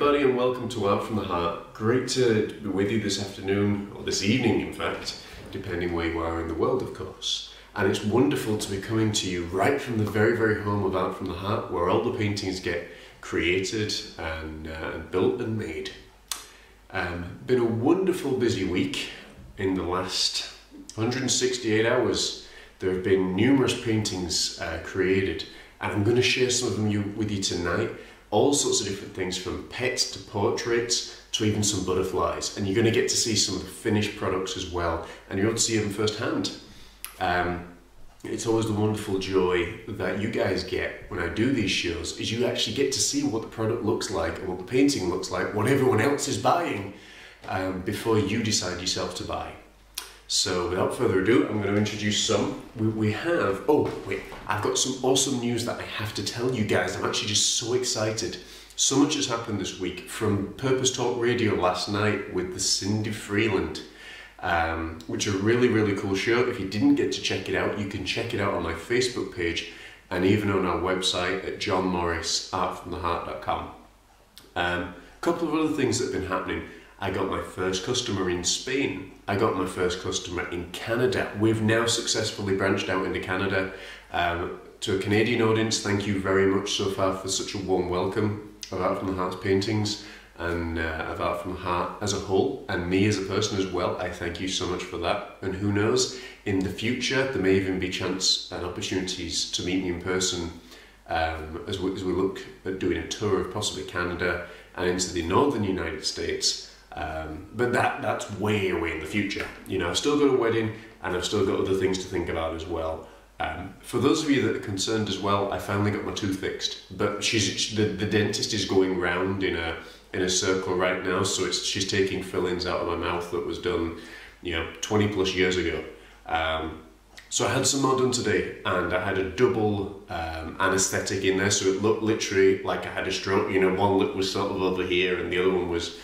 everybody, and welcome to Art from the Heart. Great to be with you this afternoon, or this evening in fact, depending where you are in the world of course. And it's wonderful to be coming to you right from the very, very home of Art from the Heart, where all the paintings get created and built and made. Been a wonderful busy week. In the last 168 hours there have been numerous paintings created, and I'm going to share some of them with you tonight. All sorts of different things, from pets to portraits to even some butterflies, and you're going to get to see some of the finished products as well, and you're able to see them firsthand. It's always the wonderful joy that you guys get when I do these shows, is you actually get to see what the product looks like and what the painting looks like, what everyone else is buying, before you decide yourself to buy. So without further ado, I'm going to introduce some. I've got some awesome news that I have to tell you guys. I'm actually just so excited. So much has happened this week, from Purpose Talk Radio last night with the Cindy Freeland, which is a really, really cool show. If you didn't get to check it out, you can check it out on my Facebook page and even on our website at johnmorrisartfromtheheart.com. A couple of other things that have been happening. I got my first customer in Spain. I got my first customer in Canada. We've now successfully branched out into Canada. To a Canadian audience, thank you very much so far for such a warm welcome of Art from the Heart's paintings and of Art from the Heart as a whole, and me as a person as well. I thank you so much for that. And who knows, in the future there may even be chance and opportunities to meet me in person as we look at doing a tour of possibly Canada and into the northern United States. But that's way away in the future. You know, I've still got a wedding and I've still got other things to think about as well. For those of you that are concerned as well, I finally got my tooth fixed, but the dentist is going round in a circle right now, so she's taking fillings out of my mouth that was done, 20 plus years ago. So I had some more done today, and I had a double anaesthetic in there, so it looked literally like I had a stroke. One lip was sort of over here and the other one was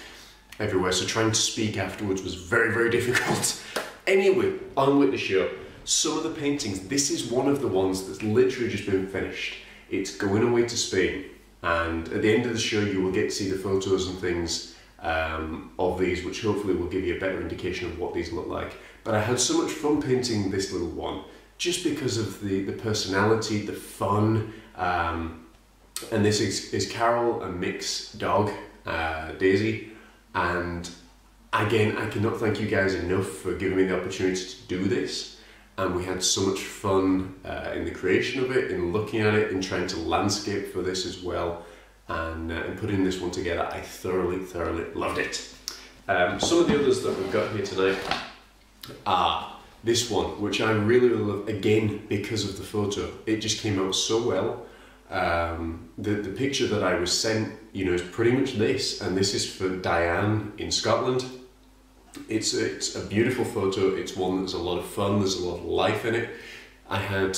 everywhere, so trying to speak afterwards was very, very difficult. Anyway, on with the show. Some of the paintings, this is one of the ones that's literally just been finished. It's going away to Spain, and at the end of the show you will get to see the photos and things of these, which hopefully will give you a better indication of what these look like. But I had so much fun painting this little one, just because of the personality, the fun, and this is Carol and Mick's dog, Daisy. And again, I cannot thank you guys enough for giving me the opportunity to do this. And we had so much fun in the creation of it, in looking at it, in trying to landscape for this as well, and putting this one together. I thoroughly, thoroughly loved it. Some of the others that we've got here tonight are this one, which I really, really love, again, because of the photo. It just came out so well. The picture that I was sent, is pretty much this, and this is for Diane in Scotland. It's a beautiful photo. It's one that's a lot of fun. There's a lot of life in it. I had,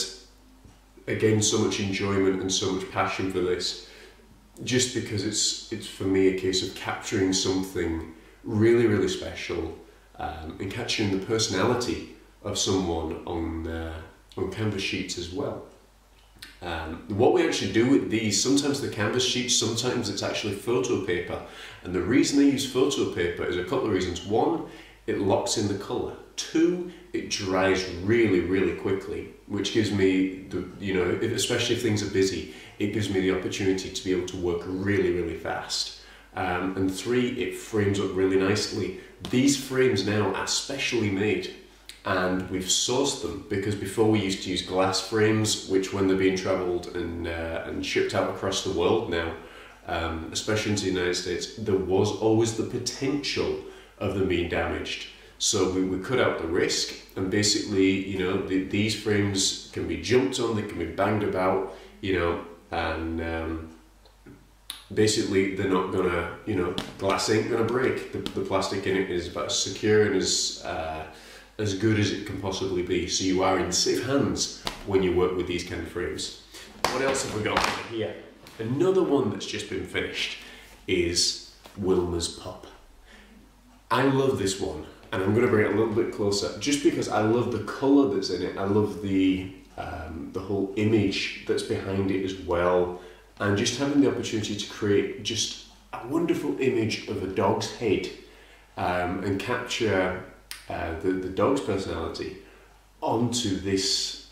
again, so much enjoyment and so much passion for this, just because it's for me a case of capturing something really, really special, and capturing the personality of someone on canvas sheets as well. What we actually do with these, sometimes the canvas sheets, sometimes it's actually photo paper, and the reason they use photo paper is a couple of reasons. One, it locks in the colour. Two, it dries really, really quickly, which gives me especially if things are busy, it gives me the opportunity to be able to work really, really fast. And three, it frames up really nicely. These frames now are specially made, and we've sourced them, because before we used to use glass frames, which when they're being travelled and shipped out across the world now, especially into the United States, there was always the potential of them being damaged. So we cut out the risk, and basically, these frames can be jumped on, they can be banged about, and basically they're not gonna, glass ain't gonna break. The plastic in it is about as secure and as good as it can possibly be. So you are in safe hands when you work with these kind of frames. What else have we got here? Another one that's just been finished is Wilma's Pup. I love this one, and I'm going to bring it a little bit closer, just because I love the colour that's in it. I love the whole image that's behind it as well, and just having the opportunity to create just a wonderful image of a dog's head and capture the dog's personality onto this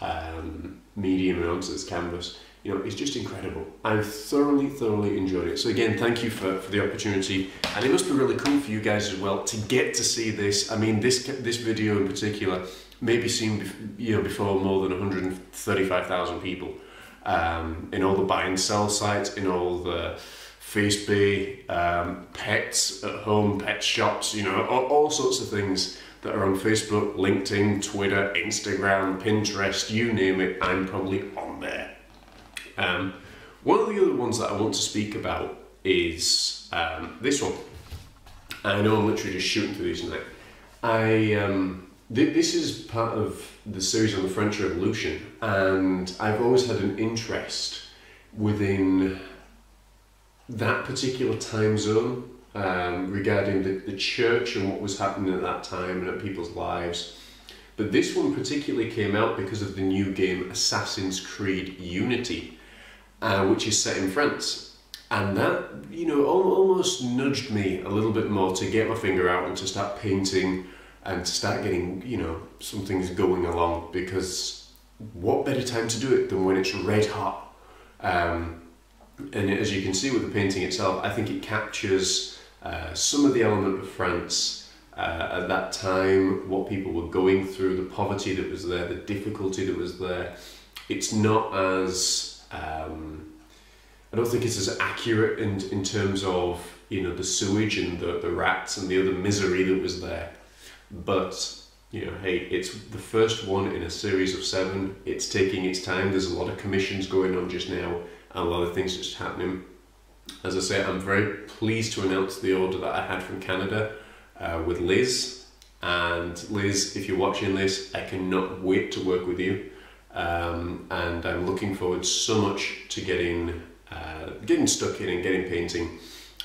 medium and onto this canvas, you know, it's just incredible. I've thoroughly enjoyed it. So again, thank you for the opportunity, and it must be really cool for you guys as well to get to see this. I mean, this video in particular may be seen before more than 135,000 people in all the buy and sell sites, in all the Facebook, pets at home, pet shops, you know, all sorts of things that are on Facebook, LinkedIn, Twitter, Instagram, Pinterest, you name it, I'm probably on there. One of the other ones that I want to speak about is this one. I know I'm literally just shooting through these tonight. This is part of the series on the French Revolution, and I've always had an interest within that particular time zone regarding the church and what was happening at that time and at people's lives. But this one particularly came out because of the new game Assassin's Creed Unity, which is set in France. And that, you know, almost nudged me a little bit more to get my finger out and to start painting and to start getting, you know, some things going along, because what better time to do it than when it's red hot? And as you can see with the painting itself, I think it captures some of the element of France at that time, what people were going through, the poverty that was there, the difficulty that was there. It's not as, I don't think it's as accurate in terms of, you know, the sewage and the rats and the other misery that was there. But, you know, hey, it's the first one in a series of 7. It's taking its time. There's a lot of commissions going on just now, and a lot of things just happening. As I say, I'm very pleased to announce the order that I had from Canada with Liz. And Liz, if you're watching this, I cannot wait to work with you. And I'm looking forward so much to getting stuck in and getting painting.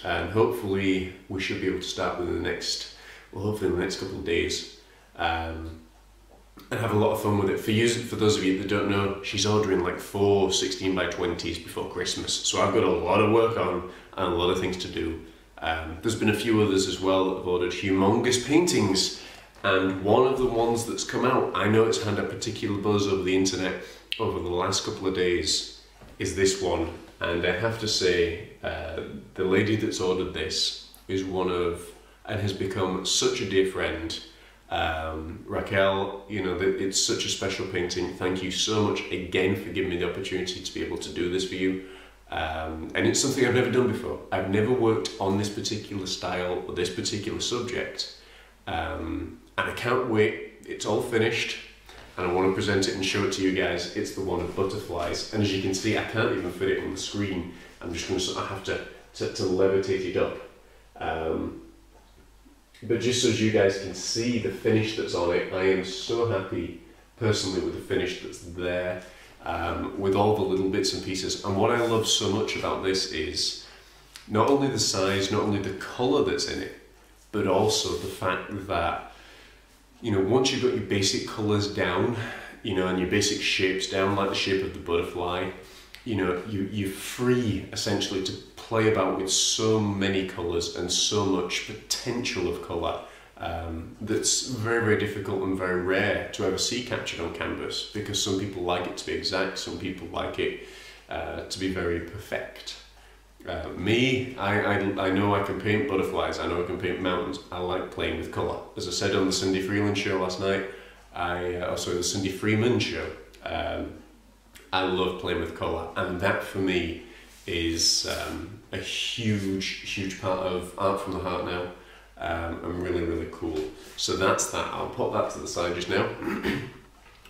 And hopefully we should be able to start within the next, hopefully in the next couple of days. And have a lot of fun with it. For those of you that don't know, she's ordering like 4 16x20s before Christmas, so I've got a lot of work on and a lot of things to do. There's been a few others as well that have ordered humongous paintings, and one of the ones that's come out, I know it's had a particular buzz over the internet over the last couple of days, is this one. And I have to say, the lady that's ordered this is one of, and has become such a dear friend. Raquel, you know, it's such a special painting. Thank you so much again for giving me the opportunity to be able to do this for you. And it's something I've never done before. I've never worked on this particular style or this particular subject. And I can't wait. It's all finished and I want to present it and show it to you guys. It's the one of butterflies. And as you can see, I can't even fit it on the screen. I'm just going to sort of have to levitate it up. But just so as you guys can see the finish that's on it, I am so happy personally with the finish that's there, with all the little bits and pieces. And what I love so much about this is not only the size, not only the colour that's in it, but also the fact that, you know, once you've got your basic colours down, you know, and your basic shapes down, like the shape of the butterfly, you know, you're free essentially to play about with so many colours and so much potential of colour that's very difficult and very rare to ever see captured on canvas, because some people like it to be exact, some people like it to be very perfect. Me, I know I can paint butterflies, I know I can paint mountains. I like playing with colour. As I said on the Cindy Freeland show last night, the Cindy Freeman show, I love playing with colour, and that for me is a huge part of Art from the Heart now, and really cool. So that's that. I'll put that to the side just now.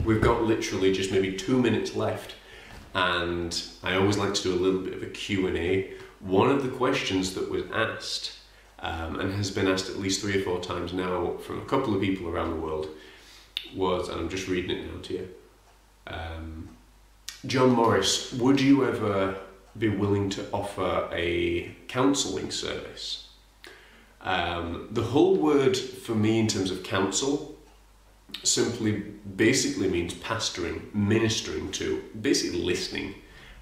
We've got literally just maybe 2 minutes left, and I always like to do a little bit of a Q&A. One of the questions that was asked, and has been asked at least 3 or 4 times now from a couple of people around the world, was, and I'm just reading it now to you, John Morris, would you ever be willing to offer a counselling service? The whole word for me in terms of counsel basically means pastoring, ministering to, basically listening.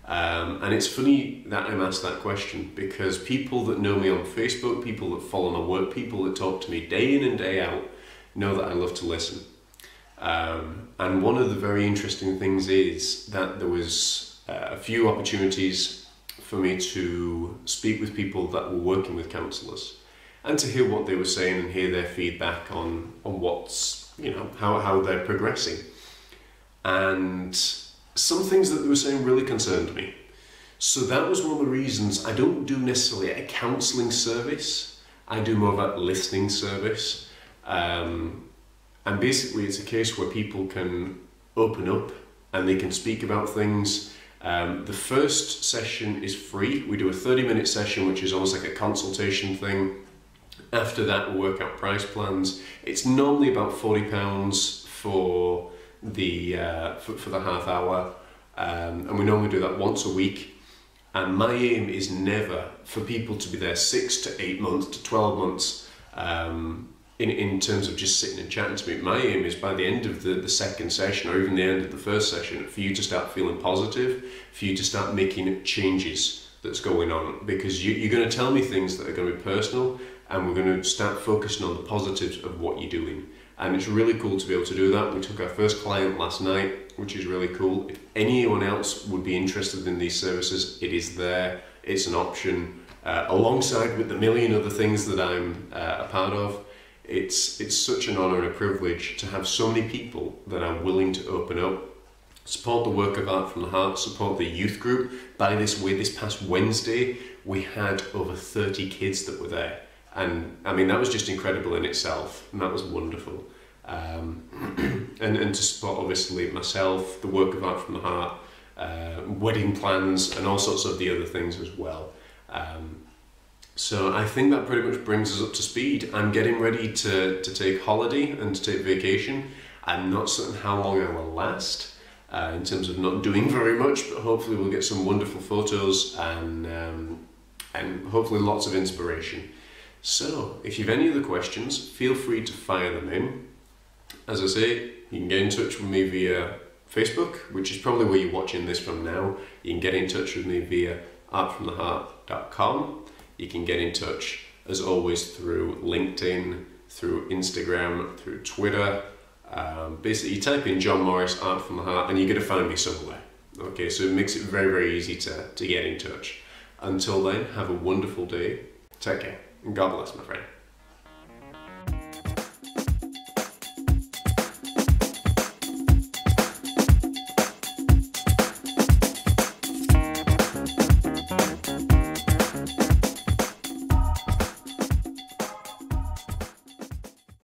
And it's funny that I'm asked that question, because people that know me on Facebook, people that follow my work, people that talk to me day in and day out, know that I love to listen. And one of the very interesting things is that there was a few opportunities for me to speak with people that were working with counsellors, and to hear what they were saying and hear their feedback on what's, how they're progressing. And some things that they were saying really concerned me. So that was one of the reasons I don't do necessarily a counselling service. I do more of a listening service. And basically it's a case where people can open up and they can speak about things. The first session is free. We do a 30-minute session, which is almost like a consultation thing. After that, we'll work out price plans. It's normally about £40 for the half hour, and we normally do that once a week. And my aim is never for people to be there 6 to 8 months to 12 months in terms of just sitting and chatting to me. My aim is by the end of the second session, or even the end of the first session, for you to start feeling positive, for you to start making changes that's going on, because you're going to tell me things that are going to be personal, and we're going to start focusing on the positives of what you're doing. And it's really cool to be able to do that. We took our first client last night, which is really cool. If anyone else would be interested in these services, it is there. It's an option, alongside with the million other things that I'm a part of. It's such an honour and a privilege to have so many people that are willing to open up, support the work of Art from the Heart, support the youth group. By this way, this past Wednesday, we had over 30 kids that were there. And I mean, that was just incredible in itself, and that was wonderful. And to support, obviously, myself, the work of Art from the Heart, wedding plans, and all sorts of the other things as well. So I think that pretty much brings us up to speed. I'm getting ready to take holiday and to take vacation. I'm not certain how long I will last, in terms of not doing very much, but hopefully we'll get some wonderful photos and hopefully lots of inspiration. So, if you have any other questions, feel free to fire them in. As I say, you can get in touch with me via Facebook, which is probably where you're watching this from now. You can get in touch with me via artfromtheheart.com. You can get in touch, as always, through LinkedIn, through Instagram, through Twitter. Basically, you type in John Morris, Art from the Heart, and you're going to find me somewhere. Okay, so it makes it very, very easy to get in touch. Until then, have a wonderful day. Take care. God bless, my friend.